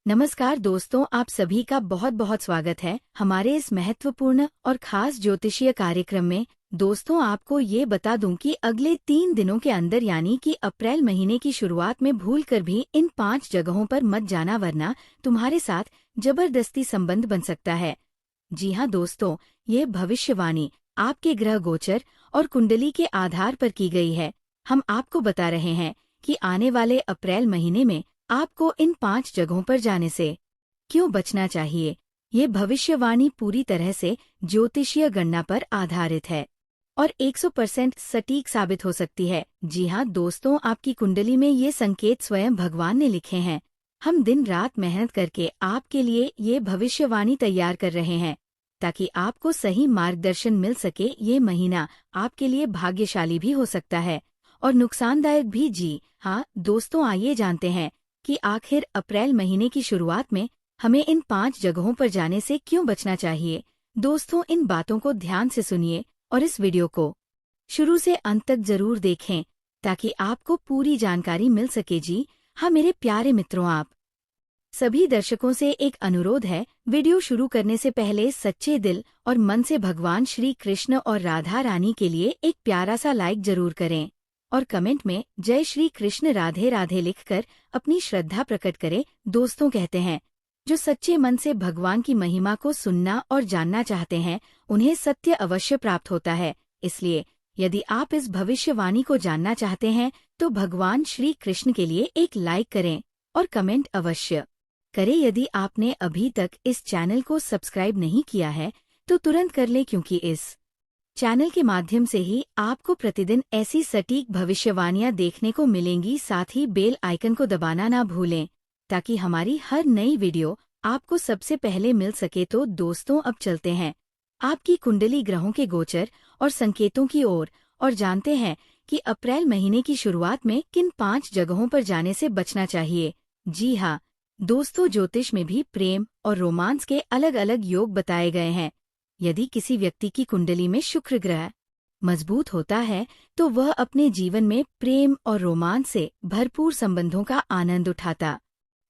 नमस्कार दोस्तों, आप सभी का बहुत बहुत स्वागत है हमारे इस महत्वपूर्ण और खास ज्योतिषीय कार्यक्रम में। दोस्तों, आपको ये बता दूं कि अगले 3 दिनों के अंदर यानी कि अप्रैल महीने की शुरुआत में भूलकर भी इन 5 जगहों पर मत जाना, वरना तुम्हारे साथ जबरदस्ती संबंध बन सकता है। जी हाँ दोस्तों, ये भविष्यवाणी आपके ग्रह गोचर और कुंडली के आधार पर की गई है। हम आपको बता रहे हैं कि आने वाले अप्रैल महीने में आपको इन 5 जगहों पर जाने से क्यों बचना चाहिए। ये भविष्यवाणी पूरी तरह से ज्योतिषीय गणना पर आधारित है और 100% सटीक साबित हो सकती है। जी हाँ दोस्तों, आपकी कुंडली में ये संकेत स्वयं भगवान ने लिखे हैं। हम दिन रात मेहनत करके आपके लिए ये भविष्यवाणी तैयार कर रहे हैं ताकि आपको सही मार्गदर्शन मिल सके। ये महीना आपके लिए भाग्यशाली भी हो सकता है और नुकसानदायक भी। जी हाँ दोस्तों, आइए जानते हैं कि आखिर अप्रैल महीने की शुरुआत में हमें इन 5 जगहों पर जाने से क्यों बचना चाहिए। दोस्तों, इन बातों को ध्यान से सुनिए और इस वीडियो को शुरू से अंत तक जरूर देखें ताकि आपको पूरी जानकारी मिल सके। जी हाँ मेरे प्यारे मित्रों, आप सभी दर्शकों से एक अनुरोध है, वीडियो शुरू करने से पहले सच्चे दिल और मन से भगवान श्री कृष्ण और राधा रानी के लिए एक प्यारा सा लाइक जरूर करें और कमेंट में जय श्री कृष्ण राधे राधे लिखकर अपनी श्रद्धा प्रकट करें। दोस्तों, कहते हैं जो सच्चे मन से भगवान की महिमा को सुनना और जानना चाहते हैं उन्हें सत्य अवश्य प्राप्त होता है। इसलिए यदि आप इस भविष्यवाणी को जानना चाहते हैं तो भगवान श्री कृष्ण के लिए एक लाइक करें और कमेंट अवश्य करें। यदि आपने अभी तक इस चैनल को सब्सक्राइब नहीं किया है तो तुरंत कर लें, क्योंकि इस चैनल के माध्यम से ही आपको प्रतिदिन ऐसी सटीक भविष्यवाणियां देखने को मिलेंगी। साथ ही बेल आइकन को दबाना ना भूलें ताकि हमारी हर नई वीडियो आपको सबसे पहले मिल सके। तो दोस्तों, अब चलते हैं आपकी कुंडली ग्रहों के गोचर और संकेतों की ओर और जानते हैं कि अप्रैल महीने की शुरुआत में किन 5 जगहों पर जाने से बचना चाहिए। जी हाँ दोस्तों, ज्योतिष में भी प्रेम और रोमांस के अलग अलग योग बताए गए हैं। यदि किसी व्यक्ति की कुंडली में शुक्र ग्रह मजबूत होता है तो वह अपने जीवन में प्रेम और रोमांस से भरपूर संबंधों का आनंद उठाता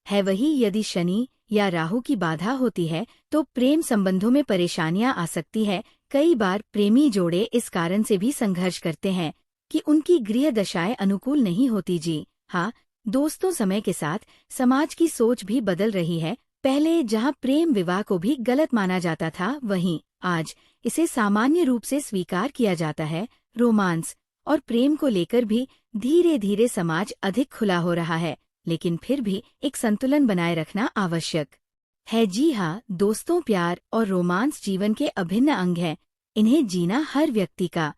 है। वहीं यदि शनि या राहु की बाधा होती है तो प्रेम संबंधों में परेशानियां आ सकती है। कई बार प्रेमी जोड़े इस कारण से भी संघर्ष करते हैं कि उनकी गृह दशाएं अनुकूल नहीं होती। जी हाँ दोस्तों, समय के साथ समाज की सोच भी बदल रही है। पहले जहां प्रेम विवाह को भी गलत माना जाता था, वहीं आज इसे सामान्य रूप से स्वीकार किया जाता है। रोमांस और प्रेम को लेकर भी धीरे धीरे समाज अधिक खुला हो रहा है, लेकिन फिर भी एक संतुलन बनाए रखना आवश्यक है। जी हाँ दोस्तों, प्यार और रोमांस जीवन के अभिन्न अंग हैं। इन्हें जीना हर व्यक्ति का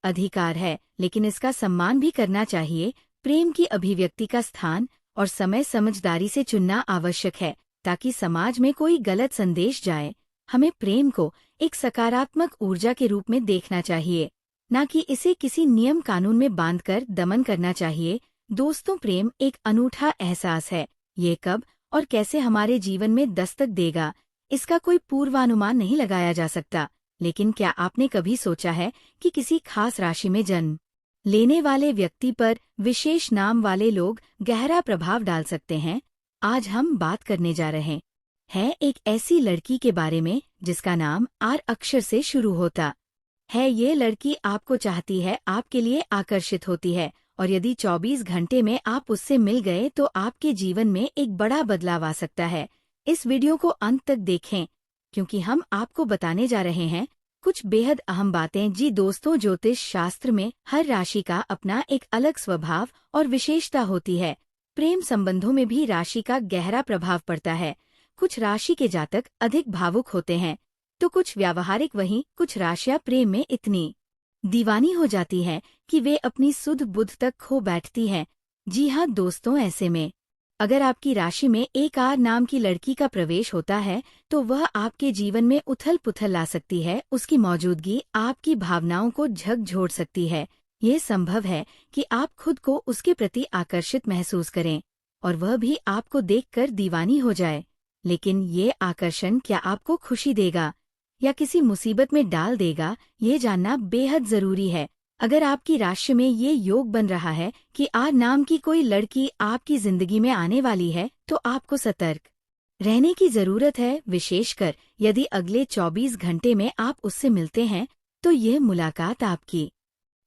अधिकार है, लेकिन इसका सम्मान भी करना चाहिए। प्रेम की अभिव्यक्ति का स्थान और समय समझदारी से चुनना आवश्यक है ताकि समाज में कोई गलत संदेश जाए। हमें प्रेम को एक सकारात्मक ऊर्जा के रूप में देखना चाहिए, न कि इसे किसी नियम कानून में बांधकर दमन करना चाहिए। दोस्तों, प्रेम एक अनूठा एहसास है। ये कब और कैसे हमारे जीवन में दस्तक देगा, इसका कोई पूर्वानुमान नहीं लगाया जा सकता। लेकिन क्या आपने कभी सोचा है कि किसी खास राशि में जन्म लेने वाले व्यक्ति पर विशेष नाम वाले लोग गहरा प्रभाव डाल सकते हैं। आज हम बात करने जा रहे हैं एक ऐसी लड़की के बारे में जिसका नाम आर अक्षर से शुरू होता है। ये लड़की आपको चाहती है, आपके लिए आकर्षित होती है और यदि 24 घंटे में आप उससे मिल गए तो आपके जीवन में एक बड़ा बदलाव आ सकता है। इस वीडियो को अंत तक देखें क्योंकि हम आपको बताने जा रहे हैं कुछ बेहद अहम बातें। जी दोस्तों, ज्योतिष शास्त्र में हर राशि का अपना एक अलग स्वभाव और विशेषता होती है। प्रेम संबंधों में भी राशि का गहरा प्रभाव पड़ता है। कुछ राशि के जातक अधिक भावुक होते हैं तो कुछ व्यावहारिक, वहीं कुछ राशियां प्रेम में इतनी दीवानी हो जाती हैं कि वे अपनी सुध बुध तक खो बैठती हैं। जी हाँ दोस्तों, ऐसे में अगर आपकी राशि में एक आर नाम की लड़की का प्रवेश होता है तो वह आपके जीवन में उथल पुथल ला सकती है। उसकी मौजूदगी आपकी भावनाओं को झकझोर सकती है। ये संभव है कि आप खुद को उसके प्रति आकर्षित महसूस करें और वह भी आपको देखकर दीवानी हो जाए। लेकिन ये आकर्षण क्या आपको खुशी देगा या किसी मुसीबत में डाल देगा, ये जानना बेहद जरूरी है। अगर आपकी राशि में ये योग बन रहा है कि आर नाम की कोई लड़की आपकी जिंदगी में आने वाली है तो आपको सतर्क रहने की जरूरत है, विशेषकर यदि अगले 24 घंटे में आप उससे मिलते हैं तो यह मुलाकात आपकी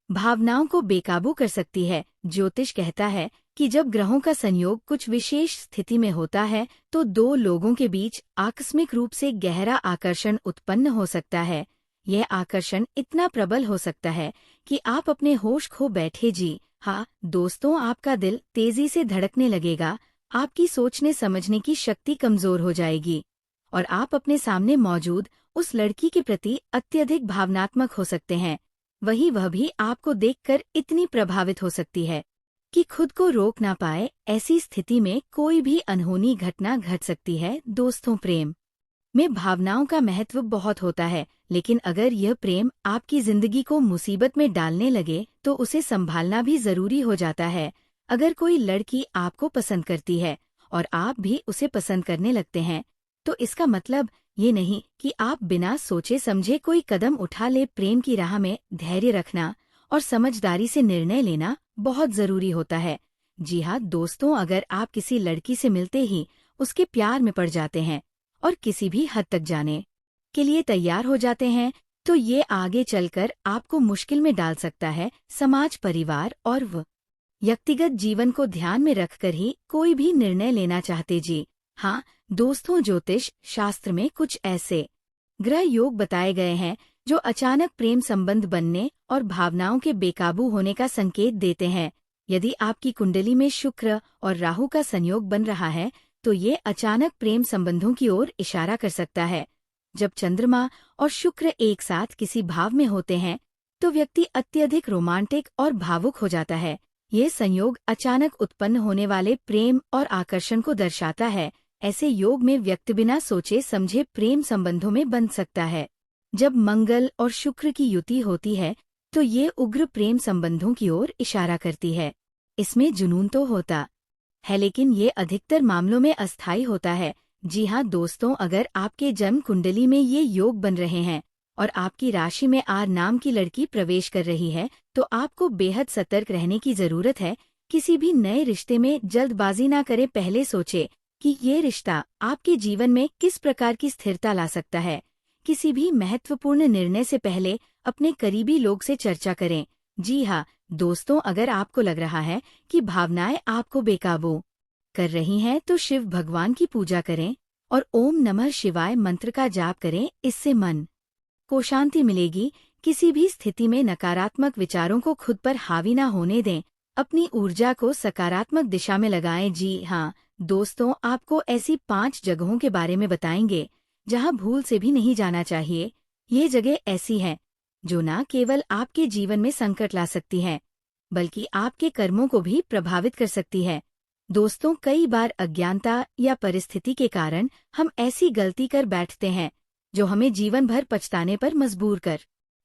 भावनाओं को बेकाबू कर सकती है। ज्योतिष कहता है कि जब ग्रहों का संयोग कुछ विशेष स्थिति में होता है तो दो लोगों के बीच आकस्मिक रूप से गहरा आकर्षण उत्पन्न हो सकता है। यह आकर्षण इतना प्रबल हो सकता है कि आप अपने होश खो बैठे। जी हाँ दोस्तों, आपका दिल तेजी से धड़कने लगेगा, आपकी सोचने समझने की शक्ति कमजोर हो जाएगी और आप अपने सामने मौजूद उस लड़की के प्रति अत्यधिक भावनात्मक हो सकते हैं। वह भी आपको देखकर इतनी प्रभावित हो सकती है कि खुद को रोक ना पाए। ऐसी स्थिति में कोई भी अनहोनी घटना घट सकती है। दोस्तों, प्रेम में भावनाओं का महत्व बहुत होता है, लेकिन अगर यह प्रेम आपकी जिंदगी को मुसीबत में डालने लगे तो उसे संभालना भी जरूरी हो जाता है। अगर कोई लड़की आपको पसंद करती है और आप भी उसे पसंद करने लगते हैं तो इसका मतलब ये नहीं कि आप बिना सोचे समझे कोई कदम उठा ले। प्रेम की राह में धैर्य रखना और समझदारी से निर्णय लेना बहुत जरूरी होता है। जी हाँ दोस्तों, अगर आप किसी लड़की से मिलते ही उसके प्यार में पड़ जाते हैं और किसी भी हद तक जाने के लिए तैयार हो जाते हैं तो ये आगे चलकर आपको मुश्किल में डाल सकता है। समाज, परिवार और व्यक्तिगत जीवन को ध्यान में रखकर ही कोई भी निर्णय लेना चाहते। जी हाँ दोस्तों, ज्योतिष शास्त्र में कुछ ऐसे ग्रह योग बताए गए हैं जो अचानक प्रेम संबंध बनने और भावनाओं के बेकाबू होने का संकेत देते हैं। यदि आपकी कुंडली में शुक्र और राहु का संयोग बन रहा है तो ये अचानक प्रेम संबंधों की ओर इशारा कर सकता है। जब चंद्रमा और शुक्र एक साथ किसी भाव में होते हैं तो व्यक्ति अत्यधिक रोमांटिक और भावुक हो जाता है। ये संयोग अचानक उत्पन्न होने वाले प्रेम और आकर्षण को दर्शाता है। ऐसे योग में व्यक्ति बिना सोचे समझे प्रेम संबंधों में बंध सकता है। जब मंगल और शुक्र की युति होती है तो ये उग्र प्रेम संबंधों की ओर इशारा करती है। इसमें जुनून तो होता है लेकिन ये अधिकतर मामलों में अस्थायी होता है। जी हाँ दोस्तों, अगर आपके जन्म कुंडली में ये योग बन रहे हैं और आपकी राशि में आर नाम की लड़की प्रवेश कर रही है तो आपको बेहद सतर्क रहने की जरूरत है। किसी भी नए रिश्ते में जल्दबाजी ना करें, पहले सोचे कि ये रिश्ता आपके जीवन में किस प्रकार की स्थिरता ला सकता है। किसी भी महत्वपूर्ण निर्णय से पहले अपने करीबी लोग से चर्चा करें। जी हाँ दोस्तों, अगर आपको लग रहा है कि भावनाएं आपको बेकाबू कर रही हैं तो शिव भगवान की पूजा करें और ओम नमः शिवाय मंत्र का जाप करें। इससे मन को शांति मिलेगी। किसी भी स्थिति में नकारात्मक विचारों को खुद पर हावी न होने दें, अपनी ऊर्जा को सकारात्मक दिशा में लगाएं। जी हाँ दोस्तों, आपको ऐसी 5 जगहों के बारे में बताएंगे जहां भूल से भी नहीं जाना चाहिए। ये जगह ऐसी हैं जो न केवल आपके जीवन में संकट ला सकती हैं बल्कि आपके कर्मों को भी प्रभावित कर सकती है। दोस्तों, कई बार अज्ञानता या परिस्थिति के कारण हम ऐसी गलती कर बैठते हैं जो हमें जीवन भर पछताने पर मजबूर कर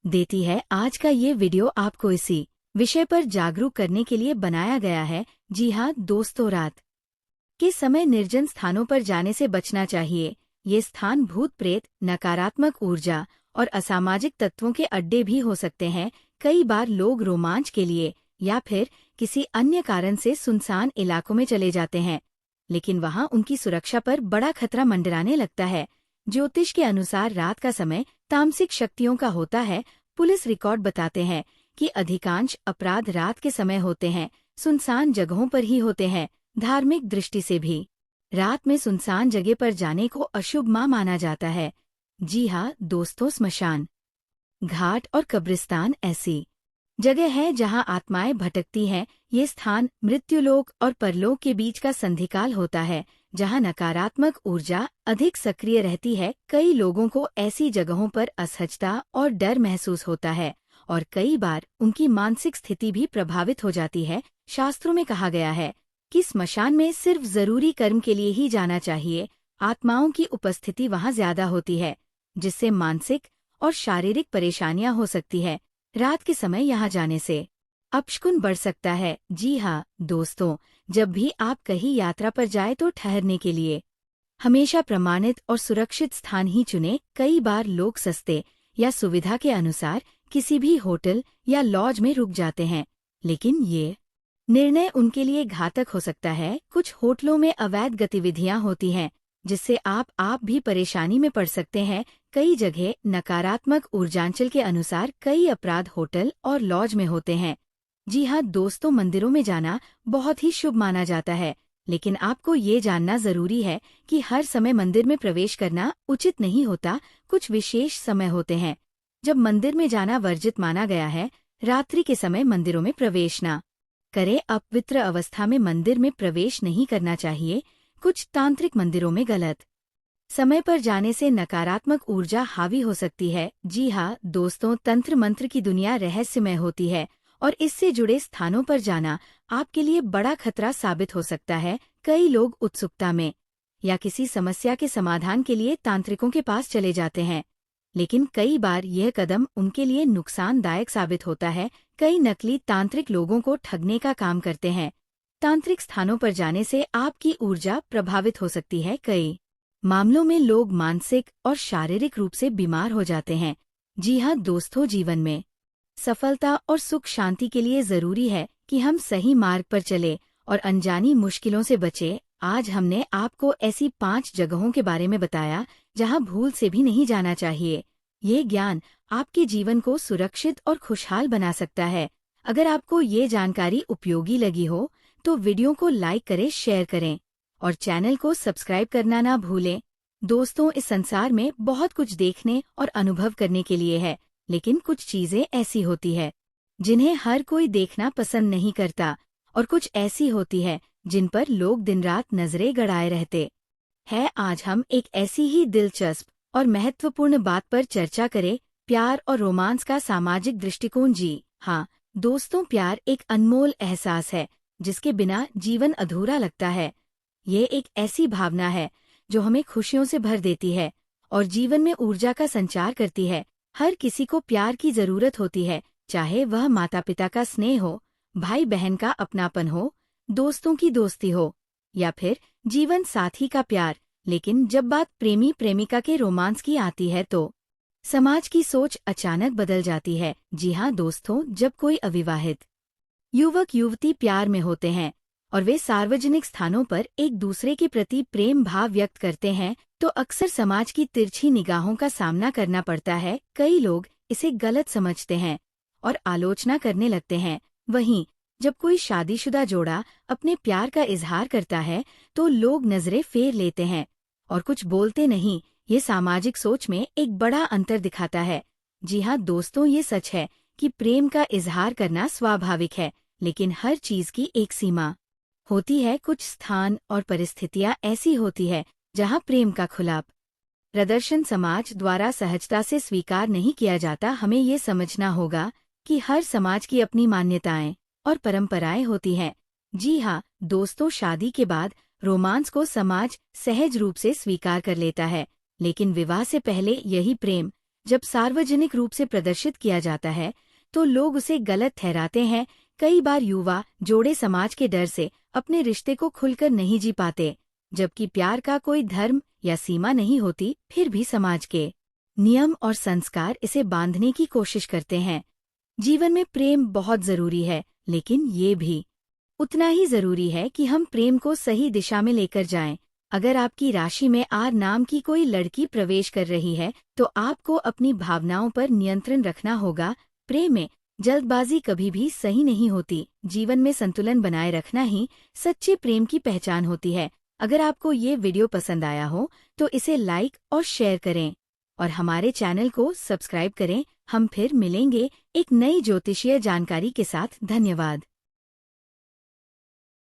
देती है। आज का ये वीडियो आपको इसी विषय पर जागरूक करने के लिए बनाया गया है। जी हाँ दोस्तों, रात के समय निर्जन स्थानों पर जाने से बचना चाहिए। ये स्थान भूत प्रेत, नकारात्मक ऊर्जा और असामाजिक तत्वों के अड्डे भी हो सकते हैं। कई बार लोग रोमांच के लिए या फिर किसी अन्य कारण से सुनसान इलाकों में चले जाते हैं, लेकिन वहां उनकी सुरक्षा पर बड़ा खतरा मंडराने लगता है। ज्योतिष के अनुसार रात का समय तामसिक शक्तियों का होता है। पुलिस रिकॉर्ड बताते हैं कि अधिकांश अपराध रात के समय होते हैं, सुनसान जगहों पर ही होते हैं। धार्मिक दृष्टि से भी रात में सुनसान जगह पर जाने को अशुभ माना जाता है। जी हाँ दोस्तों, स्मशान घाट और कब्रिस्तान ऐसी जगह है जहां आत्माएं भटकती हैं। ये स्थान मृत्युलोक और परलोक के बीच का संधिकाल होता है जहां नकारात्मक ऊर्जा अधिक सक्रिय रहती है। कई लोगों को ऐसी जगहों पर असहजता और डर महसूस होता है और कई बार उनकी मानसिक स्थिति भी प्रभावित हो जाती है। शास्त्रों में कहा गया है कि स्मशान में सिर्फ जरूरी कर्म के लिए ही जाना चाहिए। आत्माओं की उपस्थिति वहां ज्यादा होती है जिससे मानसिक और शारीरिक परेशानियां हो सकती है। रात के समय यहां जाने से अपशकुन बढ़ सकता है। जी हाँ दोस्तों, जब भी आप कहीं यात्रा पर जाए तो ठहरने के लिए हमेशा प्रमाणित और सुरक्षित स्थान ही चुनें। कई बार लोग सस्ते या सुविधा के अनुसार किसी भी होटल या लॉज में रुक जाते हैं, लेकिन ये निर्णय उनके लिए घातक हो सकता है। कुछ होटलों में अवैध गतिविधियां होती हैं जिससे आप भी परेशानी में पड़ सकते हैं। कई जगह नकारात्मक ऊर्जांचल के अनुसार कई अपराध होटल और लॉज में होते हैं। जी हाँ दोस्तों, मंदिरों में जाना बहुत ही शुभ माना जाता है, लेकिन आपको ये जानना जरूरी है कि हर समय मंदिर में प्रवेश करना उचित नहीं होता। कुछ विशेष समय होते हैं जब मंदिर में जाना वर्जित माना गया है। रात्रि के समय मंदिरों में प्रवेश न करें। अपवित्र अवस्था में मंदिर में प्रवेश नहीं करना चाहिए। कुछ तांत्रिक मंदिरों में गलत समय पर जाने से नकारात्मक ऊर्जा हावी हो सकती है। जी हाँ दोस्तों, तंत्र मंत्र की दुनिया रहस्यमय होती है और इससे जुड़े स्थानों पर जाना आपके लिए बड़ा खतरा साबित हो सकता है। कई लोग उत्सुकता में या किसी समस्या के समाधान के लिए तांत्रिकों के पास चले जाते हैं, लेकिन कई बार यह कदम उनके लिए नुकसानदायक साबित होता है। कई नकली तांत्रिक लोगों को ठगने का काम करते हैं। तांत्रिक स्थानों पर जाने से आपकी ऊर्जा प्रभावित हो सकती है। कई मामलों में लोग मानसिक और शारीरिक रूप से बीमार हो जाते हैं। जी हाँ दोस्तों, जीवन में सफलता और सुख शांति के लिए जरूरी है कि हम सही मार्ग पर चले और अनजानी मुश्किलों से बचे। आज हमने आपको ऐसी 5 जगहों के बारे में बताया जहां भूल से भी नहीं जाना चाहिए। ये ज्ञान आपके जीवन को सुरक्षित और खुशहाल बना सकता है। अगर आपको ये जानकारी उपयोगी लगी हो तो वीडियो को लाइक करें, शेयर करें और चैनल को सब्सक्राइब करना ना भूलें। दोस्तों, इस संसार में बहुत कुछ देखने और अनुभव करने के लिए है, लेकिन कुछ चीजें ऐसी होती है जिन्हें हर कोई देखना पसंद नहीं करता और कुछ ऐसी होती है जिन पर लोग दिन रात नजरें गड़ाए रहते हैं। आज हम एक ऐसी ही दिलचस्प और महत्वपूर्ण बात पर चर्चा करें, प्यार और रोमांस का सामाजिक दृष्टिकोण। जी हाँ दोस्तों, प्यार एक अनमोल एहसास है जिसके बिना जीवन अधूरा लगता है। ये एक ऐसी भावना है जो हमें खुशियों से भर देती है और जीवन में ऊर्जा का संचार करती है। हर किसी को प्यार की जरूरत होती है, चाहे वह माता पिता का स्नेह हो, भाई बहन का अपनापन हो, दोस्तों की दोस्ती हो या फिर जीवन साथी का प्यार। लेकिन जब बात प्रेमी प्रेमिका के रोमांस की आती है तो समाज की सोच अचानक बदल जाती है। जी हाँ दोस्तों, जब कोई अविवाहित युवक युवती प्यार में होते हैं और वे सार्वजनिक स्थानों पर एक दूसरे के प्रति प्रेम भाव व्यक्त करते हैं तो अक्सर समाज की तिरछी निगाहों का सामना करना पड़ता है। कई लोग इसे गलत समझते हैं और आलोचना करने लगते हैं। वहीं जब कोई शादीशुदा जोड़ा अपने प्यार का इजहार करता है तो लोग नजरें फेर लेते हैं और कुछ बोलते नहीं। ये सामाजिक सोच में एक बड़ा अंतर दिखाता है। जी हाँ दोस्तों, ये सच है कि प्रेम का इजहार करना स्वाभाविक है, लेकिन हर चीज की एक सीमा होती है। कुछ स्थान और परिस्थितियां ऐसी होती है जहां प्रेम का खुला प्रदर्शन समाज द्वारा सहजता से स्वीकार नहीं किया जाता। हमें ये समझना होगा कि हर समाज की अपनी मान्यताएं और परंपराएं होती हैं। जी हाँ दोस्तों, शादी के बाद रोमांस को समाज सहज रूप से स्वीकार कर लेता है, लेकिन विवाह से पहले यही प्रेम जब सार्वजनिक रूप से प्रदर्शित किया जाता है तो लोग उसे गलत ठहराते हैं। कई बार युवा जोड़े समाज के डर से अपने रिश्ते को खुलकर नहीं जी पाते, जबकि प्यार का कोई धर्म या सीमा नहीं होती, फिर भी समाज के नियम और संस्कार इसे बांधने की कोशिश करते हैं। जीवन में प्रेम बहुत जरूरी है, लेकिन ये भी उतना ही जरूरी है कि हम प्रेम को सही दिशा में लेकर जाएं। अगर आपकी राशि में आर नाम की कोई लड़की प्रवेश कर रही है तो आपको अपनी भावनाओं पर नियंत्रण रखना होगा। प्रेम में जल्दबाजी कभी भी सही नहीं होती। जीवन में संतुलन बनाए रखना ही सच्चे प्रेम की पहचान होती है। अगर आपको ये वीडियो पसंद आया हो तो इसे लाइक और शेयर करें और हमारे चैनल को सब्सक्राइब करें। हम फिर मिलेंगे एक नई ज्योतिषीय जानकारी के साथ। धन्यवाद।